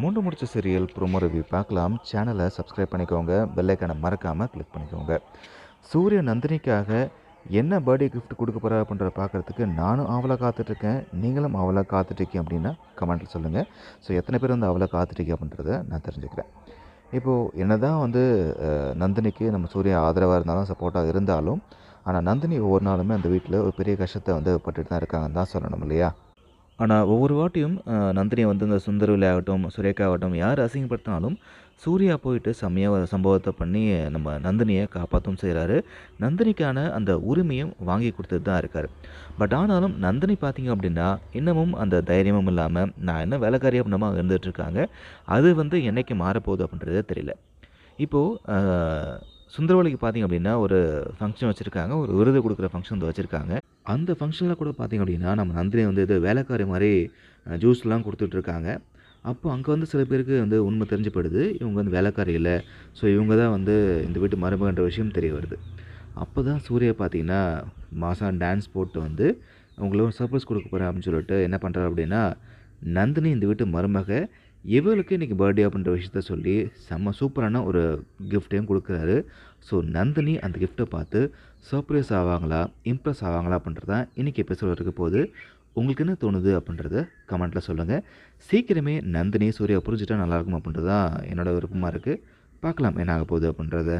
மூன்று முடிச்ச serial promo review பார்க்கலாம். சேனலை சப்ஸ்கிரைப் பண்ணிக்கோங்க. பெல் ஐக்கானை மறக்காமல் கிளிக் பண்ணிக்கோங்க. சூர்யா நந்தினிக்காக என்ன பர்த்டே கிஃப்ட் கொடுக்க போகிறா அப்படின்றத பார்க்குறதுக்கு நானும் ஆவலாக காத்துட்ருக்கேன். நீங்களும் ஆவலாக காத்துட்ருக்கீங்க அப்படின்னா கமெண்ட்டில் சொல்லுங்கள். ஸோ எத்தனை பேர் வந்து ஆவலாக காத்துட்ருக்கீங்க அப்படின்றத நான் தெரிஞ்சுக்கிறேன். இப்போது என்ன தான் வந்து நந்தினிக்கு நம்ம சூர்யா ஆதரவாக இருந்தாலும் சப்போர்ட்டாக இருந்தாலும், ஆனால் நந்தினி ஒவ்வொரு நாளுமே அந்த வீட்டில் ஒரு பெரிய கஷ்டத்தை வந்து பட்டுட்டு தான் இருக்காங்கன்னு தான் சொல்லணும் இல்லையா? ஆனால் ஒவ்வொரு வாட்டியும் நந்தினியை வந்து இந்த சுந்தரவல்லி ஆகட்டும், சுரேகா ஆகட்டும், யார் அசிங்கப்படுத்தினாலும் சூர்யா போயிட்டு செம்மையாக சம்பவத்தை பண்ணி நம்ம நந்தினியை காப்பாற்றவும் செய்கிறாரு. நந்தினிக்கான அந்த உரிமையும் வாங்கி கொடுத்துட்டு தான் இருக்கார். பட் ஆனாலும் நந்தினி பார்த்தீங்க அப்படின்னா இன்னமும் அந்த தைரியமும் இல்லாமல் நான் என்ன வேலைக்காரி அப்படின்னமா இருந்துகிட்ருக்காங்க. அது வந்து என்றைக்கு மாறப்போகுது அப்படின்றதே தெரியல. இப்போது சுந்தரவல்லிக்கு பார்த்தீங்க அப்படின்னா ஒரு ஃபங்க்ஷன் வச்சுருக்காங்க. ஒரு விருது கொடுக்குற ஃபங்க்ஷன் வந்து வச்சுருக்காங்க. அந்த ஃபங்க்ஷனில் கூட பார்த்தீங்க அப்படின்னா நம்ம நந்தினி வந்து இது வேலைக்காரி மாதிரி ஜூஸ்லாம் கொடுத்துட்ருக்காங்க. அப்போ அங்கே வந்து சில பேருக்கு வந்து உண்மை தெரிஞ்சு போயிடுது. இவங்க வந்து வேலைக்காரி இல்லை. ஸோ இவங்க தான் வந்து இந்த வீட்டு மருமகன்ற விஷயம் தெரிய வருது. அப்போ தான் சூர்யா பார்த்தீங்கன்னா மாஸா டான்ஸ் போட்டு வந்து அவங்களுக்கு ஒரு சர்ப்ரைஸ் கொடுக்க போகிறேன் அப்படின்னு சொல்லிட்டு என்ன பண்ணுறாரு அப்படின்னா, நந்தினி இந்த வீட்டு மருமக இவளுக்கு இன்றைக்கி பர்த்டே அப்படின்ற விஷயத்த சொல்லி செம்ம சூப்பரான ஒரு கிஃப்ட்டையும் கொடுக்குறாரு. ஸோ நந்தினி அந்த கிஃப்ட்டை பார்த்து சர்ப்ரைஸ் ஆவாங்களா, இம்ப்ரெஸ் ஆவாங்களா அப்படின்றது தான் இன்றைக்கி எபிசோட் இருக்க போகுது. உங்களுக்கு என்ன தோணுது அப்படின்றத கமெண்ட்டில் சொல்லுங்கள். சீக்கிரமே நந்தினி சூர்யா புரிஞ்சுட்டா நல்லாயிருக்கும் அப்படின்றது தான் என்னோடய விருப்பமாக இருக்குது. பார்க்கலாம் என்ன ஆக போகுது அப்படின்றத.